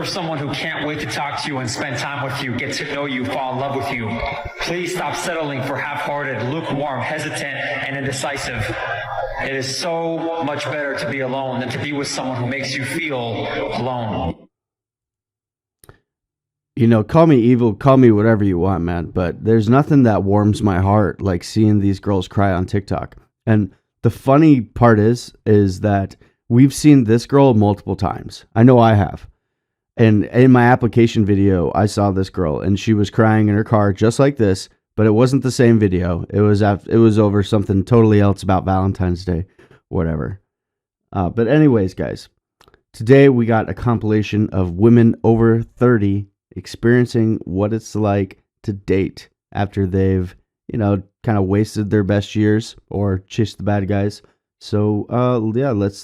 You're someone who can't wait to talk to you and spend time with you, get to know you, fall in love with you. Please stop settling for half-hearted, lukewarm, hesitant, and indecisive. It is so much better to be alone than to be with someone who makes you feel alone. You know, call me evil, call me whatever you want, man, but there's nothing that warms my heart like seeing these girls cry on TikTok. And the funny part is that we've seen this girl multiple times. I know I have. And in my application video, I saw this girl and she was crying in her car just like this, but it wasn't the same video. It was over something totally else about Valentine's Day, whatever. But anyways, guys, today we got a compilation of women over 30 experiencing what it's like to date after they've, kind of wasted their best years or chased the bad guys. So,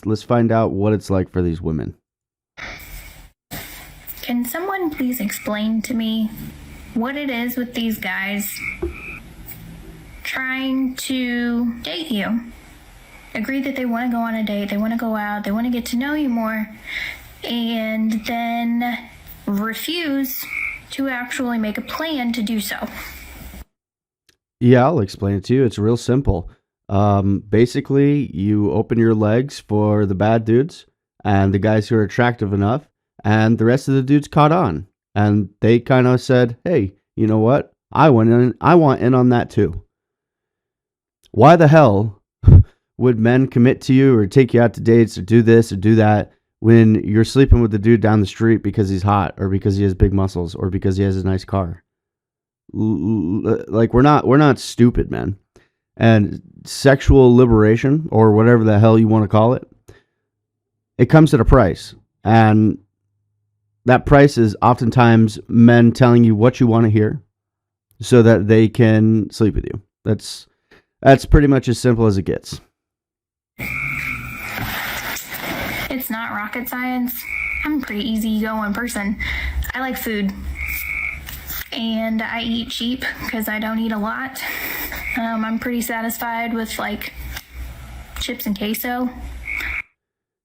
let's find out what it's like for these women. Can someone please explain to me what it is with these guys trying to date you? Agree that they want to go on a date, they want to go out, they want to get to know you more, and then refuse to actually make a plan to do so. Yeah, I'll explain it to you. It's real simple. Basically, you open your legs for the bad dudes and the guys who are attractive enough, and the rest of the dudes caught on. And they kind of said, hey, you know what? I want in on that too. Why the hell would men commit to you or take you out to dates or do this or do that when you're sleeping with the dude down the street because he's hot or because he has big muscles or because he has a nice car? Like, we're not stupid, man. And sexual liberation, or whatever the hell you want to call it, it comes at a price. And that price is oftentimes men telling you what you want to hear so that they can sleep with you. That's pretty much as simple as it gets. It's not rocket science. I'm a pretty easygoing person. I like food. And I eat cheap because I don't eat a lot. I'm pretty satisfied with like chips and queso.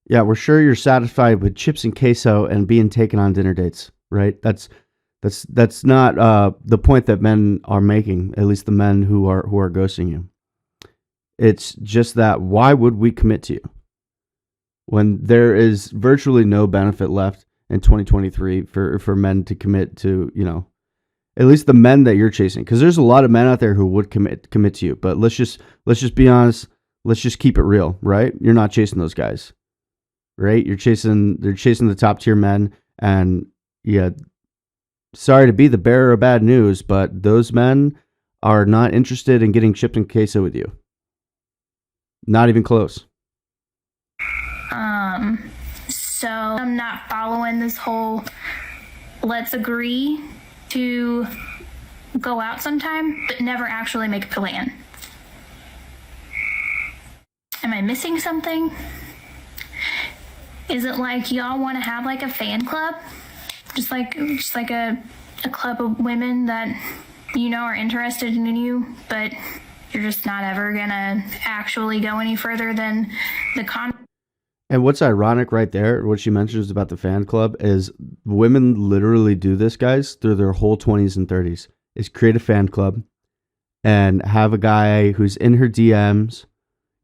Yeah, we're sure you're satisfied with chips and queso and being taken on dinner dates, right? That's not the point that men are making. At least the men who are ghosting you. It's just that why would we commit to you when there is virtually no benefit left in 2023 for men to commit to, at least the men that you're chasing, because there's a lot of men out there who would commit to you. But let's just be honest. Let's just keep it real, right? You're not chasing those guys, right? They're chasing the top tier men, and yeah, sorry to be the bearer of bad news, but those men are not interested in getting chipped and queso with you. Not even close. So I'm not following this whole let's agree to go out sometime, but never actually make a plan. Am I missing something? Is it like y'all want to have like a fan club? Just like a club of women that are interested in you, but you're just not ever gonna actually go any further than the And what's ironic right there, what she mentions about the fan club, is women literally do this, guys, through their whole 20s and 30s, is create a fan club and have a guy who's in her DMs,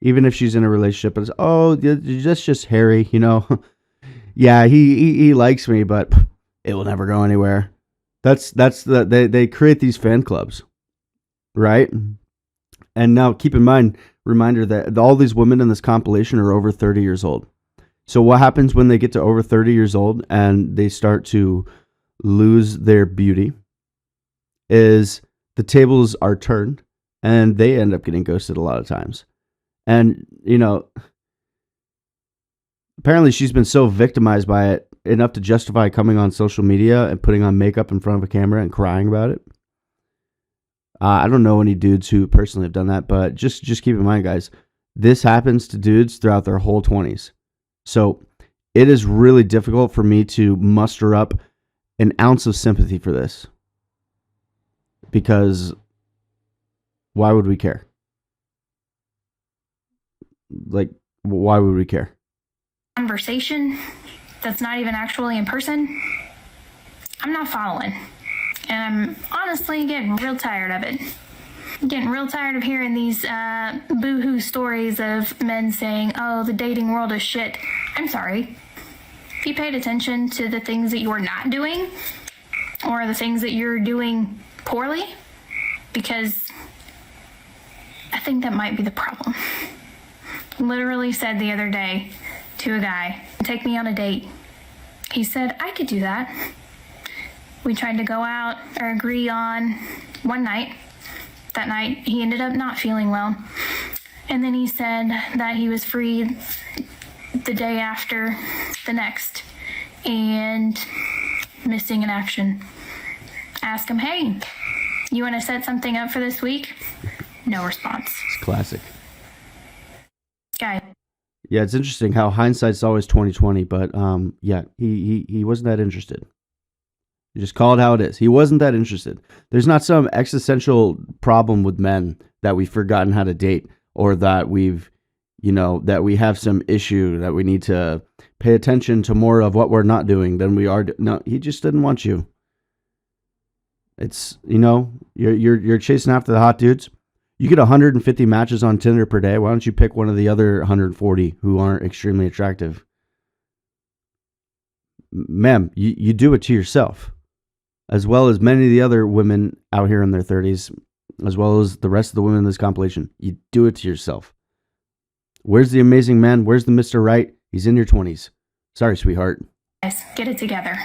even if she's in a relationship, and that's just Harry, yeah, he likes me, but it will never go anywhere. They create these fan clubs, right? And now keep in mind, reminder that all these women in this compilation are over 30 years old. So what happens when they get to over 30 years old and they start to lose their beauty is the tables are turned and they end up getting ghosted a lot of times. And, apparently she's been so victimized by it enough to justify coming on social media and putting on makeup in front of a camera and crying about it. I don't know any dudes who personally have done that, but just keep in mind, guys, this happens to dudes throughout their whole 20s. So it is really difficult for me to muster up an ounce of sympathy for this. Because why would we care? Like, why would we care? conversation that's not even actually in person. I'm not following. And I'm honestly getting real tired of it. I'm getting real tired of hearing these boo-hoo stories of men saying, oh, the dating world is shit. I'm sorry. If you paid attention to the things that you're not doing, or the things that you're doing poorly, because I think that might be the problem. Literally said the other day to a guy, take me on a date. He said, I could do that. We tried to go out or agree on one night. That night, he ended up not feeling well. And then he said that he was free the day after the next and missing in action. Ask him, hey, you want to set something up for this week? No response. It's classic. Guy. Yeah, it's interesting how hindsight's always 20/20, but yeah, he wasn't that interested. You just call it how it is. He wasn't that interested. There's not some existential problem with men that we've forgotten how to date, or that we've, that we have some issue that we need to pay attention to more of what we're not doing than we are. No, he just didn't want you. It's, you're chasing after the hot dudes. You get 150 matches on Tinder per day. Why don't you pick one of the other 140 who aren't extremely attractive? Ma'am, you do it to yourself, as well as many of the other women out here in their 30s, as well as the rest of the women in this compilation. You do it to yourself. Where's the amazing man? Where's the Mr. Right? He's in your 20s. Sorry, sweetheart. Guys, get it together.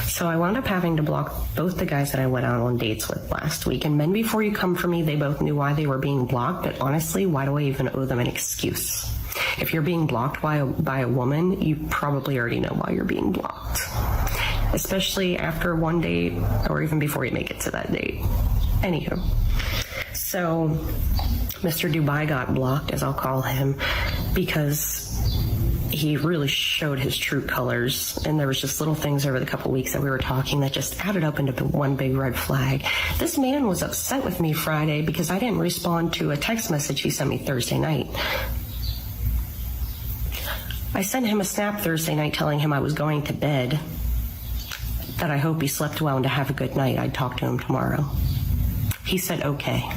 So I wound up having to block both the guys that I went out on dates with last week. And men before you come for me, they both knew why they were being blocked. But honestly, why do I even owe them an excuse? If you're being blocked by a woman, you probably already know why you're being blocked. Especially after one date, or even before you make it to that date. Anywho. So Mr. Dubai got blocked, as I'll call him, because he really showed his true colors, and there was just little things over the couple weeks that we were talking that just added up into one big red flag. This man was upset with me Friday because I didn't respond to a text message he sent me Thursday night. I sent him a snap Thursday night telling him I was going to bed, that I hope he slept well and to have a good night. I'd talk to him tomorrow. He said okay.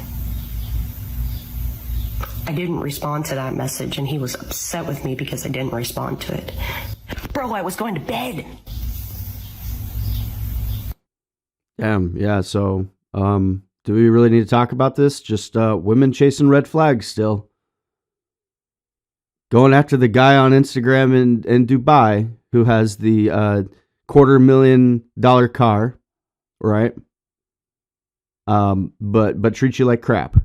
I didn't respond to that message, and he was upset with me because I didn't respond to it. Bro, I was going to bed. Damn, yeah, so, do we really need to talk about this? Just, women chasing red flags still. Going after the guy on Instagram in Dubai who has the, $250,000 car, right? But treats you like crap.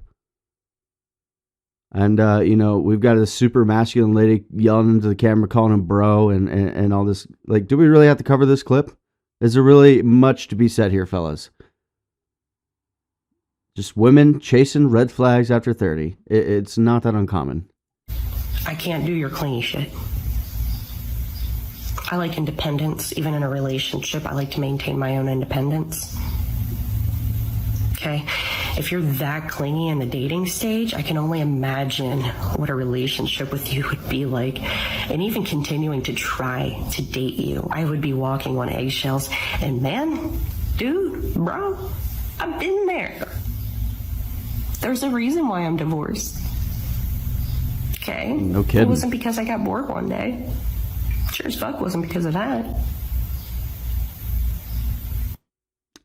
And, we've got this super masculine lady yelling into the camera, calling him bro and all this. Like, do we really have to cover this clip? Is there really much to be said here, fellas? Just women chasing red flags after 30. It's not that uncommon. I can't do your clingy shit. I like independence. Even in a relationship, I like to maintain my own independence. Okay? If you're that clingy in the dating stage, I can only imagine what a relationship with you would be like. And even continuing to try to date you, I would be walking on eggshells. And man, dude, bro, I've been there. There's a reason why I'm divorced. Okay? No kidding. It wasn't because I got bored one day. Sure as fuck wasn't because of that.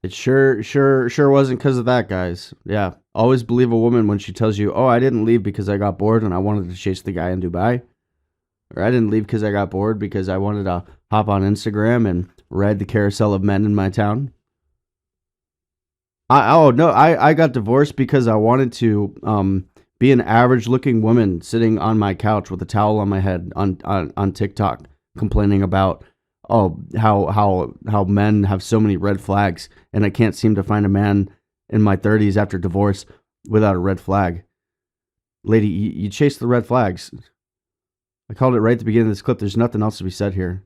It sure wasn't because of that, guys. Yeah. Always believe a woman when she tells you, oh, I didn't leave because I got bored and I wanted to chase the guy in Dubai. Or I didn't leave because I got bored because I wanted to hop on Instagram and ride the carousel of men in my town. I got divorced because I wanted to be an average looking woman sitting on my couch with a towel on my head on TikTok, complaining about how men have so many red flags, and I can't seem to find a man in my 30s after divorce without a red flag. Lady, you chase the red flags. I called it right at the beginning of this clip. There's nothing else to be said here.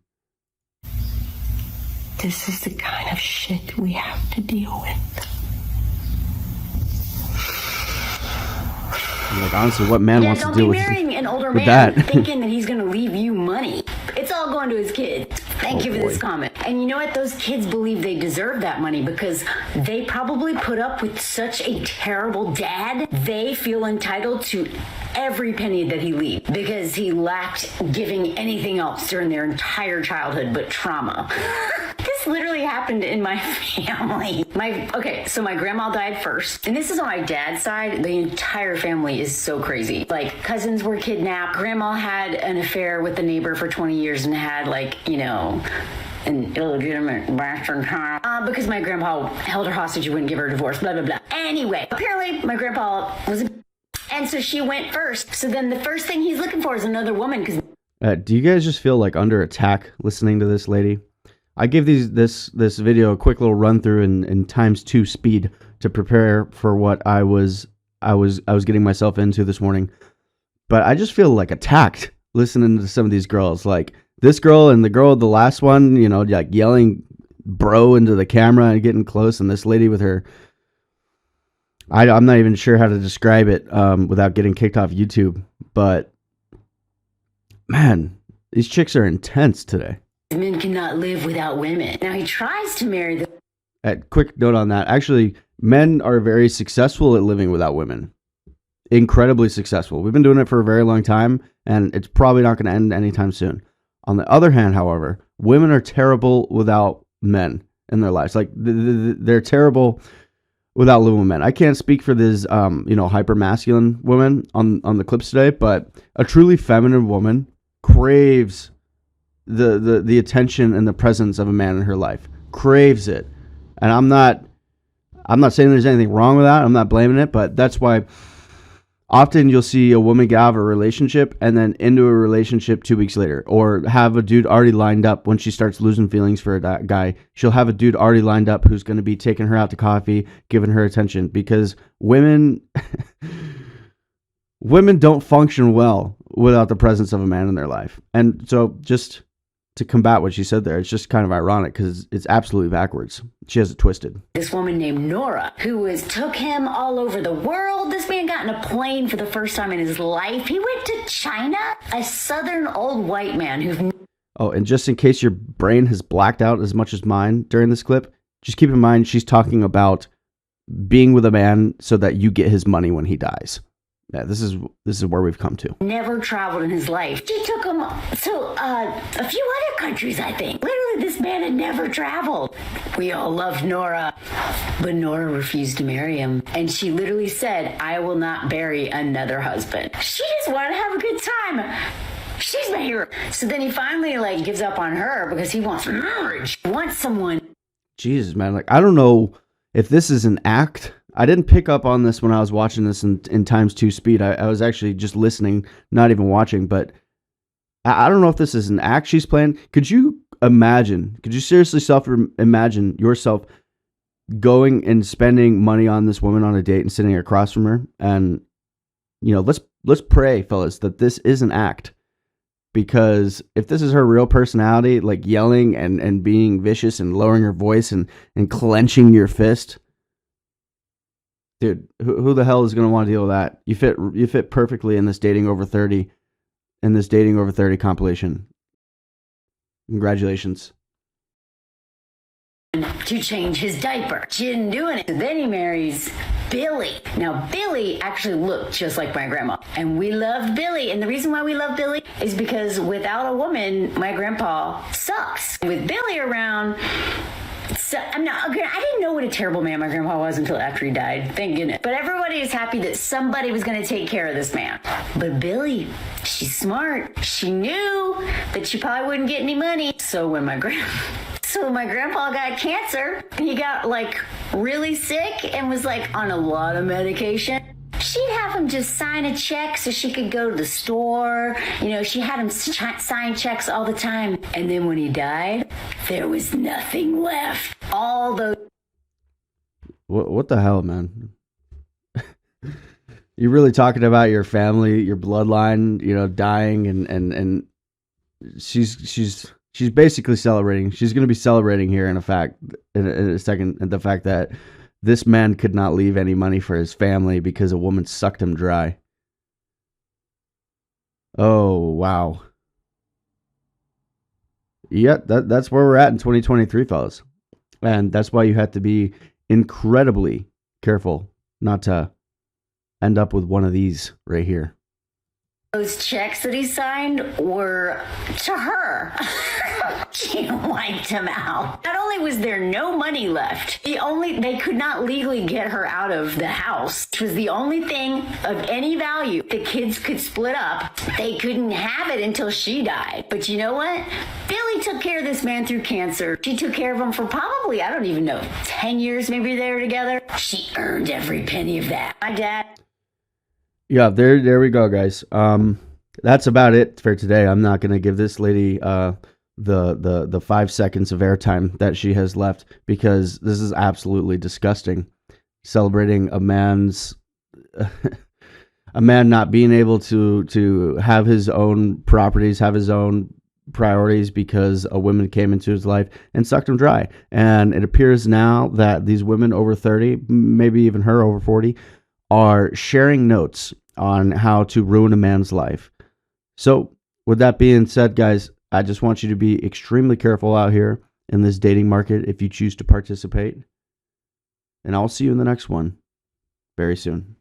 This is the kind of shit we have to deal with. Like, honestly, what man wants to deal with marrying an older with man that? thinking that he's going to leave you money. It's all going to his kids. Thank you for this comment. And you know what? Those kids believe they deserve that money because they probably put up with such a terrible dad. They feel entitled to every penny that he leaves because he lacked giving anything else during their entire childhood but trauma. This literally happened in my family. So my grandma died first. And this is on my dad's side. The entire family is so crazy. Like, cousins were kidnapped. Grandma had an affair with the neighbor for 20 years and had, an illegitimate bastard child because my grandpa held her hostage and wouldn't give her a divorce, blah, blah, blah. Anyway, apparently my grandpa was and so she went first. So then the first thing he's looking for is another woman. Do you guys just feel like under attack listening to this lady? I gave this video a quick little run through in ×2 speed to prepare for what I was getting myself into this morning. But I just feel like attacked listening to some of these girls. Like this girl and the girl, the last one, like yelling bro into the camera and getting close, and this lady with her, I'm not even sure how to describe it without getting kicked off YouTube. But man, these chicks are intense today. Men cannot live without women. Now he tries to marry the... Quick note on that. Actually, men are very successful at living without women. Incredibly successful. We've been doing it for a very long time, and it's probably not going to end anytime soon. On the other hand, however, women are terrible without men in their lives. Like, they're terrible without living with men. I can't speak for these, hyper masculine women on the clips today, but a truly feminine woman craves the attention and the presence of a man in her life. Craves it. And I'm not saying there's anything wrong with that. I'm not blaming it, but that's why often you'll see a woman get out of a relationship and then into a relationship 2 weeks later, or have a dude already lined up when she starts losing feelings for that guy. She'll have a dude already lined up who's going to be taking her out to coffee, giving her attention, because women don't function well without the presence of a man in their life. And so just to combat what she said there, it's just kind of ironic because it's absolutely backwards. She has it twisted. This woman named Nora, who took him all over the world. This man got in a plane for the first time in his life. He went to China, a southern old white man who... Oh, and just in case your brain has blacked out as much as mine during this clip, just keep in mind she's talking about being with a man so that you get his money when he dies. Yeah, this is where we've come to. Never traveled in his life. She took him to a few other countries, I think. Literally, this man had never traveled. We all loved Nora, but Nora refused to marry him. And she literally said, I will not bury another husband. She just wanted to have a good time. She's my hero. So then he finally gives up on her because he wants marriage. He wants someone. Jesus, man. I don't know if this is an act. I didn't pick up on this when I was watching this in ×2 speed. I was actually just listening, not even watching. But I don't know if this is an act she's playing. Could you seriously imagine yourself going and spending money on this woman on a date and sitting across from her? And, let's pray, fellas, that this is an act. Because if this is her real personality, like yelling and being vicious and lowering her voice and clenching your fist... Dude, who the hell is going to want to deal with that? You fit perfectly in this dating over 30 compilation. Congratulations. To change his diaper. She didn't do it. Then he marries Billy. Now, Billy actually looked just like my grandma. And we loved Billy. And the reason why we love Billy is because without a woman, my grandpa sucks. With Billy around... So I didn't know what a terrible man my grandpa was until after he died. Thank goodness. But everybody is happy that somebody was going to take care of this man. But Billy, she's smart. She knew that she probably wouldn't get any money. So when my grandpa got cancer, he got really sick and was on a lot of medication. She'd have him just sign a check so she could go to the store. She had him sign checks all the time. And then when he died, there was nothing left. All those... What the hell, man? You're really talking about your family, your bloodline, dying, and she's basically celebrating. She's going to be celebrating here in a second, the fact that this man could not leave any money for his family because a woman sucked him dry. Oh, wow. Yeah, that's where we're at in 2023, fellas. And that's why you have to be incredibly careful not to end up with one of these right here. Those checks that he signed were to her. She wiped him out. Not only was there no money left, they could not legally get her out of the house, which was the only thing of any value the kids could split up. They couldn't have it until she died. But you know what? Billy took care of this man through cancer. She took care of him for probably, I don't even know, 10 years maybe they were together. She earned every penny of that. My dad... Yeah, there we go, guys. That's about it for today. I'm not gonna give this lady the 5 seconds of airtime that she has left, because this is absolutely disgusting. Celebrating a man's a man not being able to have his own properties, have his own priorities, because a woman came into his life and sucked him dry. And it appears now that these women over 30, maybe even her over 40, are sharing notes on how to ruin a man's life. So with that being said, guys, I just want you to be extremely careful out here in this dating market if you choose to participate. And I'll see you in the next one very soon.